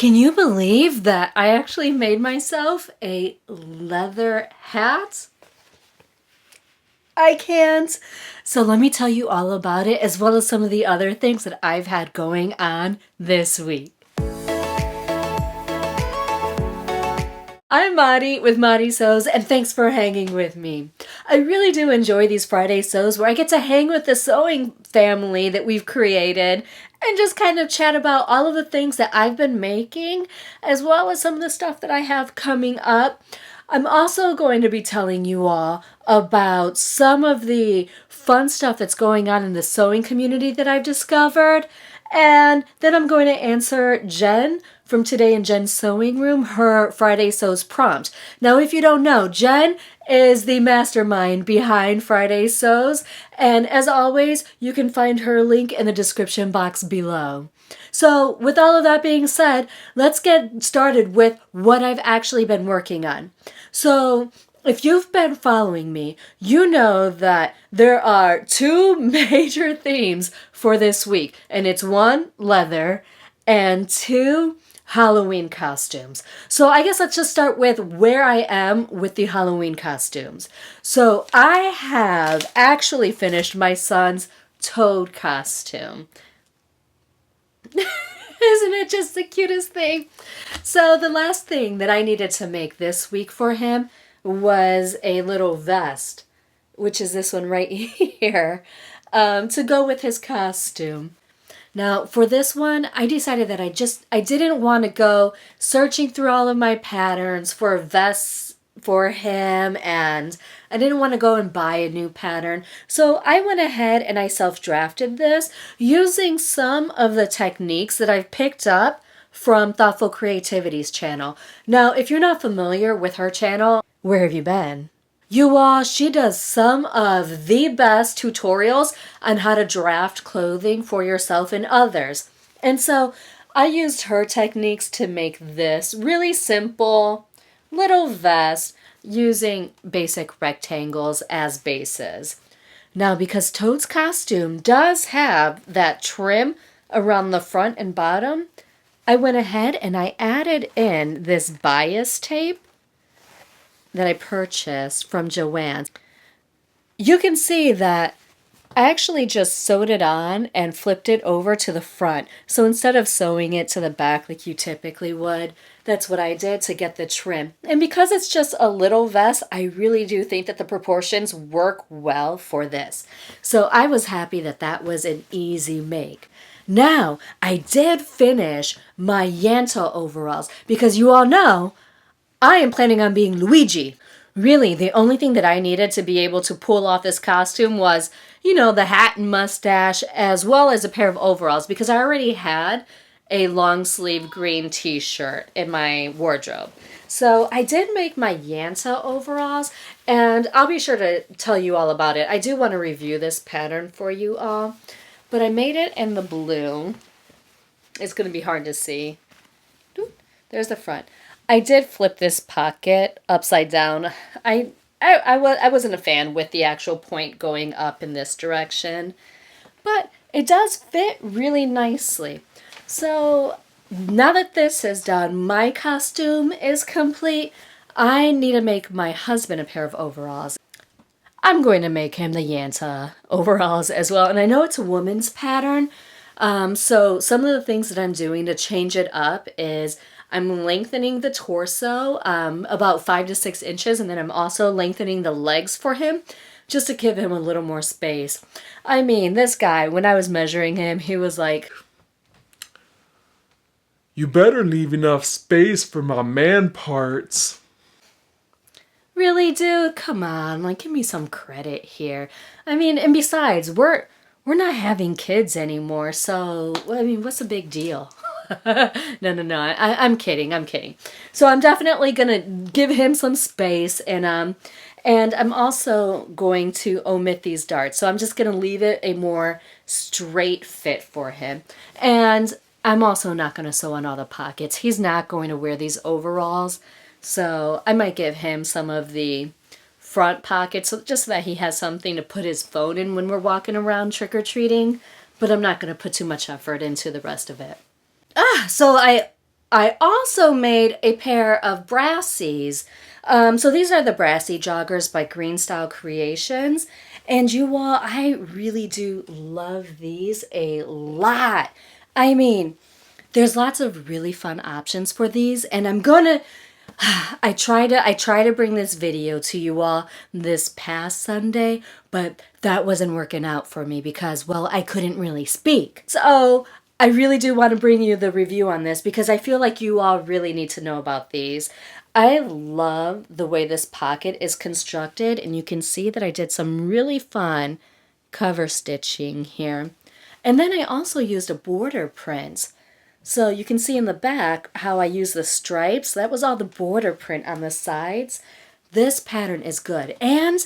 Can you believe that I actually made myself a leather hat? I can't. So let me tell you all about it, as well as some of the other things that I've had going on this week. I'm Maddie with Maddie Sews, and thanks for hanging with me. I really do enjoy these Friday sews where I get to hang with the sewing family that we've created and just kind of chat about all of the things that I've been making, as well as some of the stuff that I have coming up. I'm also going to be telling you all about some of the fun stuff that's going on in the sewing community that I've discovered. And then I'm going to answer Jen from Today in Jen's Sewing Room, her Friday Sews prompt. Now, if you don't know, Jen is the mastermind behind Friday Sews. And as always, you can find her link in the description box below. So with all of that being said, let's get started with what I've actually been working on. So if you've been following me, you know that there are two major themes for this week. And it's one, leather, and two, Halloween costumes. So I guess let's just start with where I am with the Halloween costumes. So I have actually finished my son's Toad costume. Isn't it just the cutest thing? So the last thing that I needed to make this week for him was a little vest, which is this one right here, to go with his costume. Now, for this one, I decided that I didn't want to go searching through all of my patterns for vests for him, and I didn't want to go and buy a new pattern. So I went ahead and I self-drafted this using some of the techniques that I've picked up from Thoughtful Creativity's channel. Now, if you're not familiar with her channel, where have you been? You all, she does some of the best tutorials on how to draft clothing for yourself and others. And so I used her techniques to make this really simple little vest using basic rectangles as bases. Now, because Toad's costume does have that trim around the front and bottom, I went ahead and I added in this bias tape that I purchased from Joann's. You can see that I actually just sewed it on and flipped it over to the front. So instead of sewing it to the back like you typically would, that's what I did to get the trim. And because it's just a little vest, I really do think that the proportions work well for this. So I was happy that that was an easy make. Now, I did finish my Yanta overalls because you all know I am planning on being Luigi. Really, the only thing that I needed to be able to pull off this costume was, the hat and mustache, as well as a pair of overalls, because I already had a long sleeve green t-shirt in my wardrobe. So I did make my Yanta overalls, and I'll be sure to tell you all about it. I do want to review this pattern for you all, but I made it in the blue. It's going to be hard to see. There's the front. I did flip this pocket upside down. I wasn't a fan with the actual point going up in this direction, but it does fit really nicely. So now that this is done, my costume is complete. I need to make my husband a pair of overalls. I'm going to make him the Yanta overalls as well, and I know it's a woman's pattern, so some of the things that I'm doing to change it up is I'm lengthening the torso about 5 to 6 inches, and then I'm also lengthening the legs for him just to give him a little more space. I mean, this guy, when I was measuring him, he was like, "You better leave enough space for my man parts." Really, dude? Come on, give me some credit here. I mean, and besides, we're not having kids anymore, so, what's the big deal? No. I'm kidding. So I'm definitely gonna give him some space, and I'm also going to omit these darts. So I'm just gonna leave it a more straight fit for him, and I'm also not gonna sew on all the pockets. He's not going to wear these overalls, so I might give him some of the front pockets, just so that he has something to put his phone in when we're walking around trick-or-treating. But I'm not gonna put too much effort into the rest of it. So I I also made a pair of Brassies. So these are the Brassie Joggers by Greenstyle Creations. And you all, I really do love these a lot. I mean, there's lots of really fun options for these, and I'm gonna I try to bring this video to you all this past Sunday, but that wasn't working out for me because, well, I couldn't really speak. So I really do want to bring you the review on this because I feel like you all really need to know about these. I love the way this pocket is constructed, and you can see that I did some really fun cover stitching here. And then I also used a border print. So you can see in the back how I use the stripes. That was all the border print on the sides. This pattern is good. And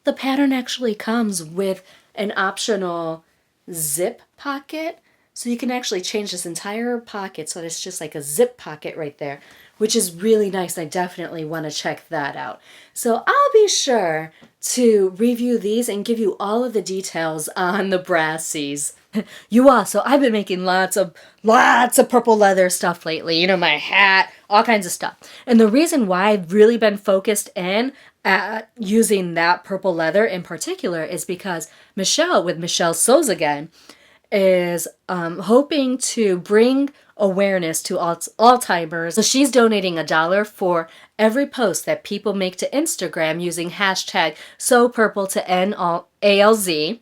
the pattern actually comes with an optional zip pocket. So you can actually change this entire pocket so that it's just like a zip pocket right there, which is really nice. I definitely want to check that out. So I'll be sure to review these and give you all of the details on the Brassies. You all, so I've been making lots of purple leather stuff lately. You know, my hat, all kinds of stuff. And the reason why I've really been focused in at using that purple leather in particular is because Michelle, with Michelle Sews Again, is hoping to bring awareness to Alzheimer's. So she's donating $1 for every post that people make to Instagram using hashtag SewPurple2NALZ,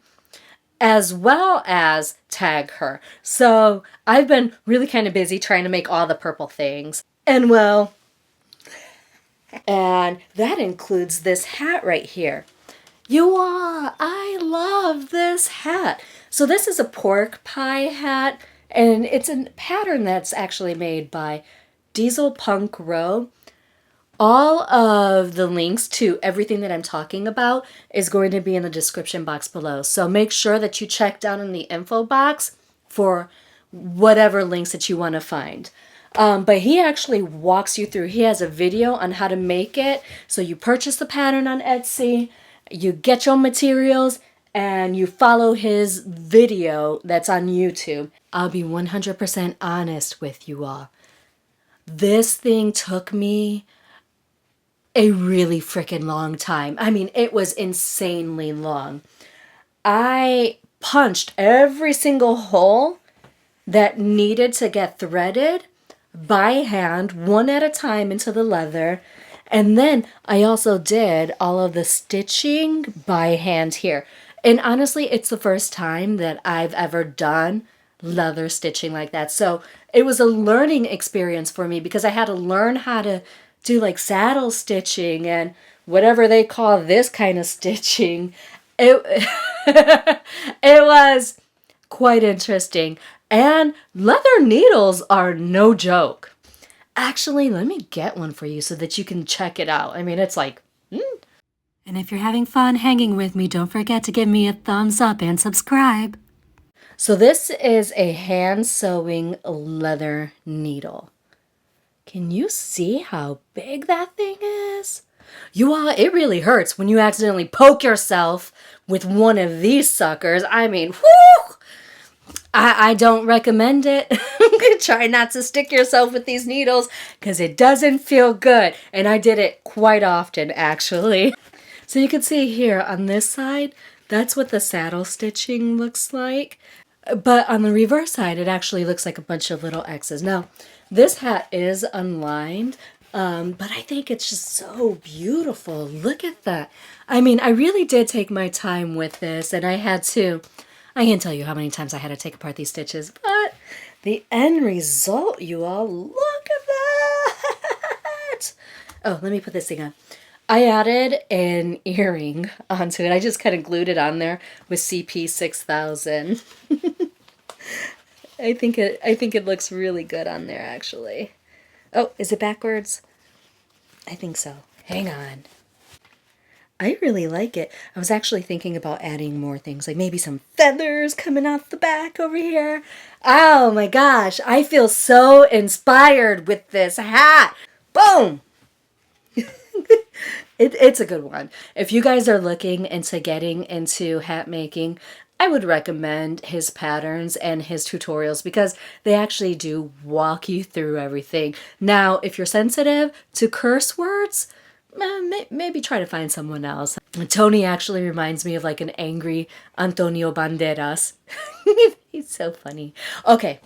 as well as tag her. So I've been really kind of busy trying to make all the purple things. And well, and that includes this hat right here. You all, I love this hat. So this is a pork pie hat, and it's a pattern that's actually made by Diesel Punk Row. All of the links to everything that I'm talking about is going to be in the description box below. So make sure that you check down in the info box for whatever links that you want to find. But he actually walks you through. He has a video on how to make it. So you purchase the pattern on Etsy, you get your materials, and you follow his video that's on YouTube. I'll be 100% honest with you all. This thing took me a really freaking long time. I mean, it was insanely long. I punched every single hole that needed to get threaded by hand, one at a time into the leather. And then I also did all of the stitching by hand here. And honestly, it's the first time that I've ever done leather stitching like that. So it was a learning experience for me because I had to learn how to do like saddle stitching and whatever they call this kind of stitching. It, it was quite interesting. And leather needles are no joke. Actually, let me get one for you so that you can check it out. I mean, it's like, And if you're having fun hanging with me, don't forget to give me a thumbs up and subscribe. So this is a hand sewing leather needle. Can you see how big that thing is? You all, it really hurts when you accidentally poke yourself with one of these suckers. I mean, whoo! I don't recommend it. Try not to stick yourself with these needles because it doesn't feel good. And I did it quite often, actually. So you can see here on this side, that's what the saddle stitching looks like. But on the reverse side, it actually looks like a bunch of little X's. Now, this hat is unlined, but I think it's just so beautiful. Look at that. I mean, I really did take my time with this, and I can't tell you how many times I had to take apart these stitches, but the end result, you all, look at that! Oh, let me put this thing on. I added an earring onto it. I just kind of glued it on there with CP 6000. I think it looks really good on there, actually. Oh, is it backwards? I think so. Hang on. I really like it. I was actually thinking about adding more things, like maybe some feathers coming off the back over here. Oh my gosh, I feel so inspired with this hat. Boom! It's a good one. If you guys are looking into getting into hat making, I would recommend his patterns and his tutorials because they actually do walk you through everything. Now, if you're sensitive to curse words, maybe try to find someone else. Tony actually reminds me of like an angry Antonio Banderas. He's so funny. Okay,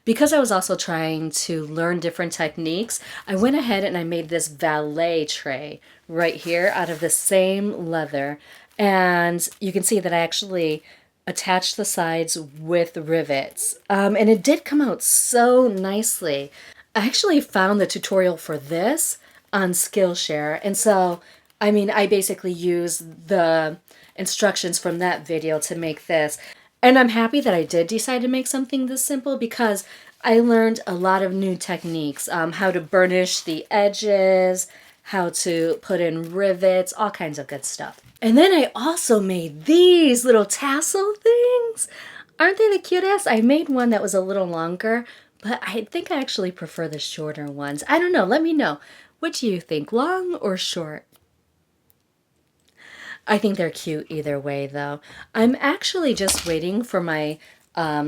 because I was also trying to learn different techniques, I went ahead and I made this valet tray right here out of the same leather. And you can see that I actually attached the sides with rivets. And it did come out so nicely. I actually found the tutorial for this on Skillshare. And so, I mean, I basically used the instructions from that video to make this. And I'm happy that I did decide to make something this simple because I learned a lot of new techniques, how to burnish the edges, how to put in rivets, all kinds of good stuff. And then I also made these little tassel things. Aren't they the cutest? I made one that was a little longer, but I think I actually prefer the shorter ones. I don't know. Let me know. What do you think, long or short? I think they're cute either way, though. I'm actually just waiting for my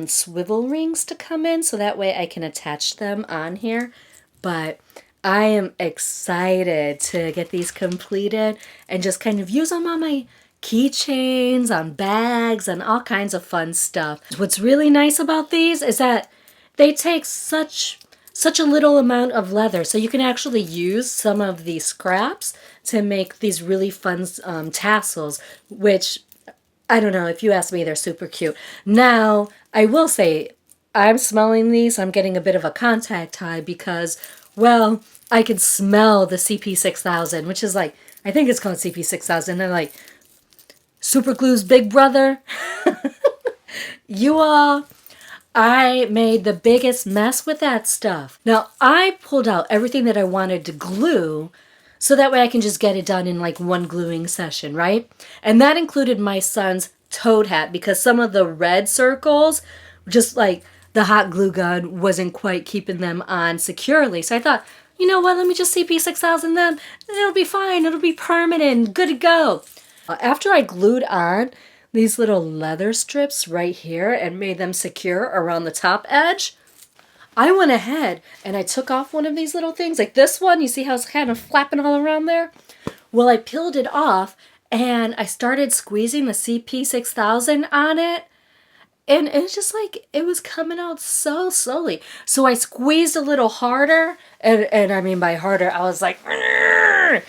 swivel rings to come in so that way I can attach them on here. But I am excited to get these completed and just kind of use them on my keychains, on bags, and all kinds of fun stuff. What's really nice about these is that they take such a little amount of leather, so you can actually use some of these scraps to make these really fun tassels, which, I don't know, if you ask me, they're super cute. Now, I will say, I'm smelling these, I'm getting a bit of a contact high because, well, I can smell the CP6000, which is like, I think it's called CP6000, they're like, super glue's big brother. You all... I made the biggest mess with that stuff. Now, I pulled out everything that I wanted to glue so that way I can just get it done in like one gluing session, right? And that included my son's toad hat because some of the red circles, just like the hot glue gun wasn't quite keeping them on securely. So I thought, you know what, let me just CP6000 them. It'll be fine. It'll be permanent. Good to go. After I glued on these little leather strips right here and made them secure around the top edge, I went ahead and I took off one of these little things, like this one. You see how it's kind of flapping all around there? Well, I peeled it off and I started squeezing the CP6000 on it. And it's just like, it was coming out so slowly. So I squeezed a little harder. And I mean by harder, I was like, "Argh!"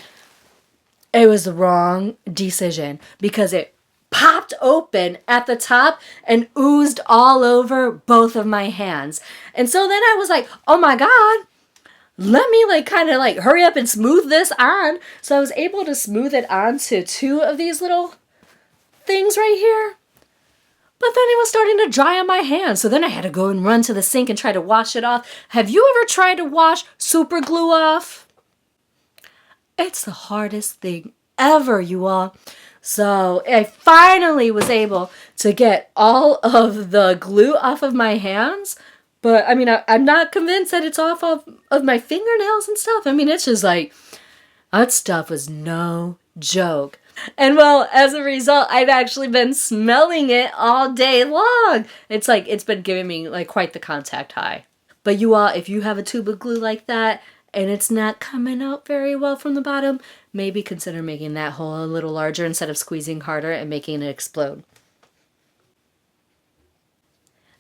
It was the wrong decision because it popped open at the top and oozed all over both of my hands. And so then I was like, oh my God, let me like kind of like hurry up and smooth this on. So I was able to smooth it onto two of these little things right here. But then it was starting to dry on my hands. So then I had to go and run to the sink and try to wash it off. Have you ever tried to wash super glue off? It's the hardest thing ever, you all. So I finally was able to get all of the glue off of my hands. But I mean, I'm not convinced that it's off of my fingernails and stuff. I mean, it's just like, that stuff was no joke. And well, as a result, I've actually been smelling it all day long. It's like, it's been giving me like quite the contact high. But you all, if you have a tube of glue like that and it's not coming out very well from the bottom, maybe consider making that hole a little larger instead of squeezing harder and making it explode.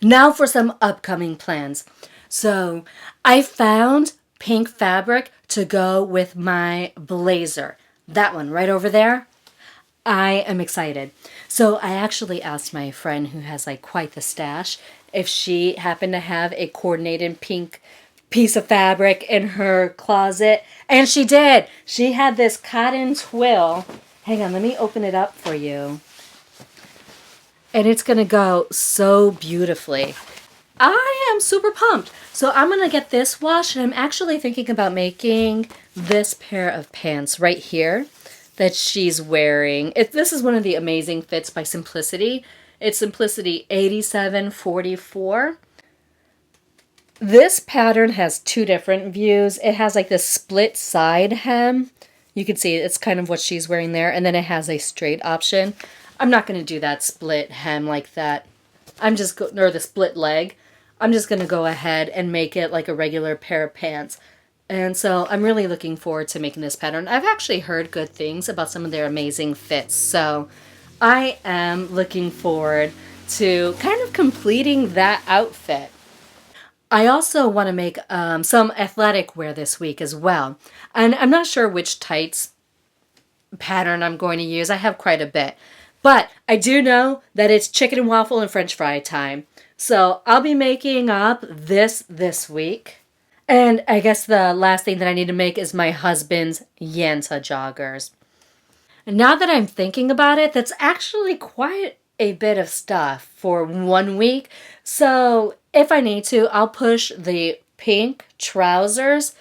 Now for some upcoming plans. So I found pink fabric to go with my blazer. That one right over there. I am excited. So I actually asked my friend who has like quite the stash if she happened to have a coordinated pink piece of fabric in her closet. And she did. She had this cotton twill. Hang on, let me open it up for you. And it's going to go so beautifully. I am super pumped. So I'm going to get this washed. And I'm actually thinking about making this pair of pants right here that she's wearing. This is one of the amazing fits by Simplicity. It's Simplicity 8744. This pattern has two different views. It has like this split side hem. You can see it's kind of what she's wearing there. And then it has a straight option. I'm not going to do that split hem like that. Or the split leg. I'm just going to go ahead and make it like a regular pair of pants. And so I'm really looking forward to making this pattern. I've actually heard good things about some of their amazing fits. So I am looking forward to kind of completing that outfit. I also want to make some athletic wear this week as well. And I'm not sure which tights pattern I'm going to use. I have quite a bit. But I do know that it's chicken and waffle and french fry time. So I'll be making up this week. And I guess the last thing that I need to make is my husband's Yanta joggers. And now that I'm thinking about it, that's actually quite a bit of stuff for 1 week. So if I need to, I'll push the pink trousers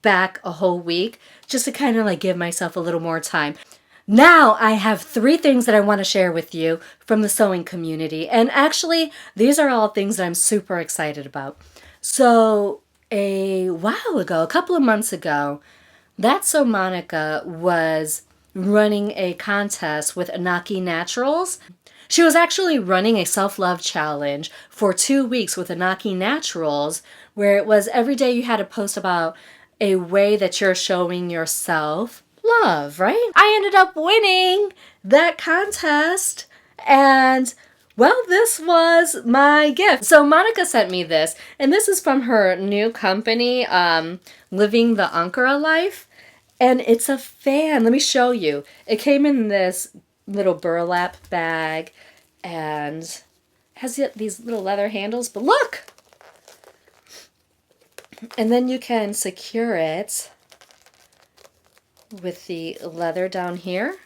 back a whole week just to kind of like give myself a little more time. Now I have 3 things that I want to share with you from the sewing community. And actually, these are all things that I'm super excited about. So a while ago, a couple of months ago, That's So Monica was running a contest with Anaki Naturals. She was actually running a self-love challenge for 2 weeks with Anaki Naturals, where it was every day you had to post about a way that you're showing yourself love, right? I ended up winning that contest, and well, this was my gift. So Monica sent me this, and this is from her new company, Living the Ankara Life. And it's a fan. Let me show you. It came in this little burlap bag and has these little leather handles. But look! And then you can secure it with the leather down here.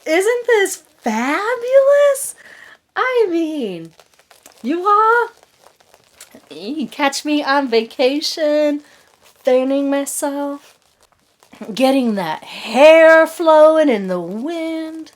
Isn't this fabulous? I mean, you all, you can catch me on vacation, fanning myself, getting that hair flowing in the wind.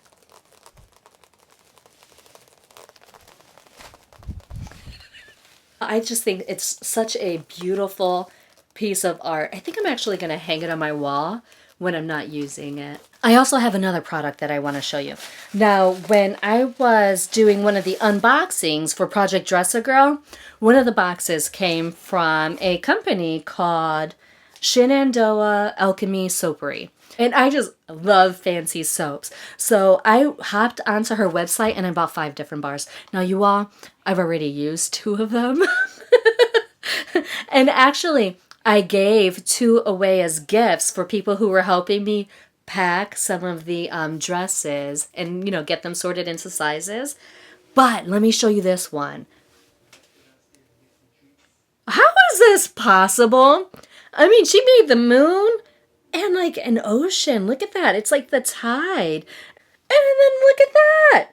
I just think it's such a beautiful piece of art. I think I'm actually going to hang it on my wall when I'm not using it. I also have another product that I want to show you. Now, when I was doing one of the unboxings for Project Dress-A-Girl, one of the boxes came from a company called Shenandoah Alchemy Soapery. And I just love fancy soaps. So I hopped onto her website and I bought 5 different bars. Now you all, I've already used 2 of them. And actually, I gave 2 away as gifts for people who were helping me pack some of the dresses and, you know, get them sorted into sizes. But let me show you this one. How is this possible? I mean, she made the moon and like an ocean. Look at that. It's like the tide. And then look at that.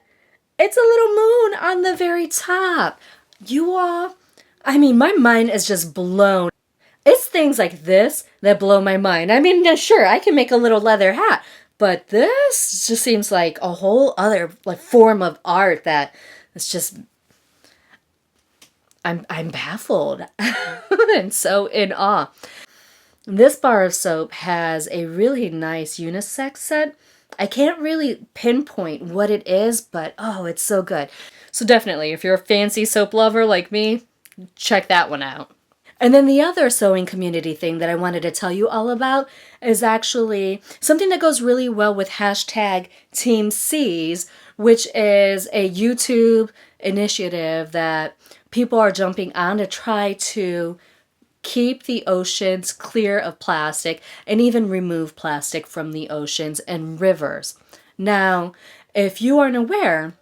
It's a little moon on the very top. You all, I mean, my mind is just blown. It's things like this that blow my mind. I mean, yeah, sure, I can make a little leather hat, but this just seems like a whole other like form of art that it's just I'm baffled and so in awe. This bar of soap has a really nice unisex scent. I can't really pinpoint what it is, but oh, it's so good. So definitely, if you're a fancy soap lover like me, check that one out. And then the other sewing community thing that I wanted to tell you all about is actually something that goes really well with hashtag TeamSeas, which is a YouTube initiative that people are jumping on to try to keep the oceans clear of plastic and even remove plastic from the oceans and rivers. Now, if you aren't aware,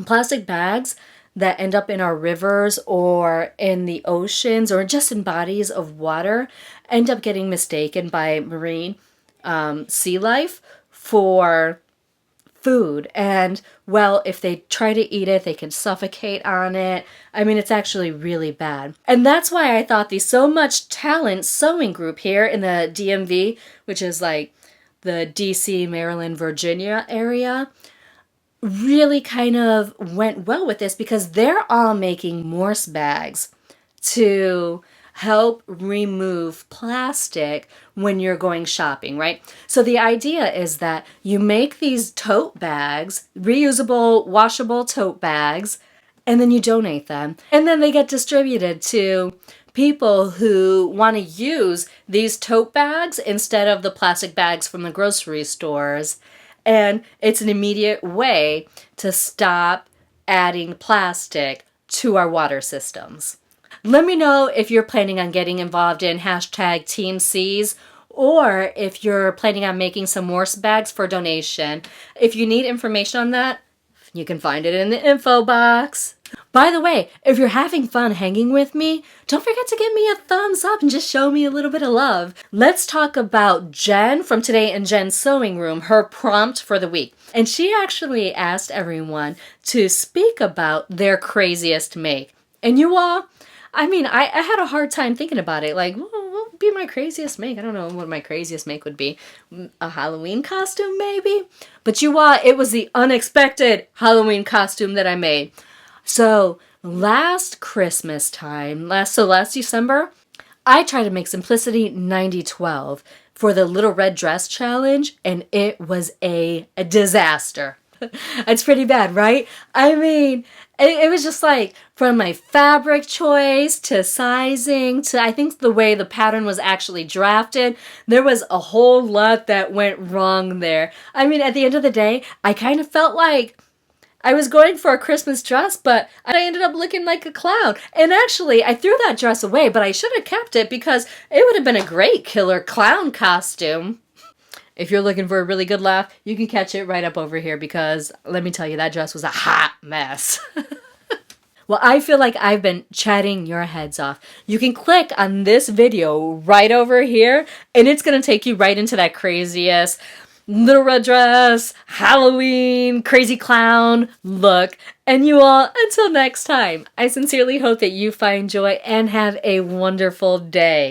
plastic bags that end up in our rivers or in the oceans or just in bodies of water end up getting mistaken by marine sea life for food. And well, if they try to eat it, they can suffocate on it. I mean, it's actually really bad. And that's why I thought the So Much Talent sewing group here in the DMV, which is like the DC, Maryland, Virginia area, really kind of went well with this because they're all making Morsbags to help remove plastic when you're going shopping, right? So the idea is that you make these tote bags, reusable, washable tote bags, and then you donate them. And then they get distributed to people who want to use these tote bags instead of the plastic bags from the grocery stores. And it's an immediate way to stop adding plastic to our water systems. Let me know if you're planning on getting involved in hashtag TeamSeas, or if you're planning on making some Morsbags for donation. If you need information on that, you can find it in the info box. By the way, if you're having fun hanging with me, don't forget to give me a thumbs up and just show me a little bit of love. Let's talk about Jen from Today in Jen's Sewing Room, her prompt for the week. And she actually asked everyone to speak about their craziest make. And you all, I mean, I had a hard time thinking about it. Like, what would be my craziest make? I don't know what my craziest make would be. A Halloween costume, maybe? But you all, it was the unexpected Halloween costume that I made. So last Christmas time, last December, I tried to make Simplicity 9012 for the Little Red Dress Challenge, and it was a disaster. It's pretty bad, right? I mean, it was just like from my fabric choice to sizing to I think the way the pattern was actually drafted, there was a whole lot that went wrong there. I mean, at the end of the day, I kind of felt like I was going for a Christmas dress, but I ended up looking like a clown. And actually, I threw that dress away, but I should have kept it because it would have been a great killer clown costume. If you're looking for a really good laugh, you can catch it right up over here because let me tell you, that dress was a hot mess. Well, I feel like I've been chatting your heads off. You can click on this video right over here, and it's going to take you right into that craziest Little Red Dress, Halloween, crazy clown look. And you all, until next time, I sincerely hope that you find joy and have a wonderful day.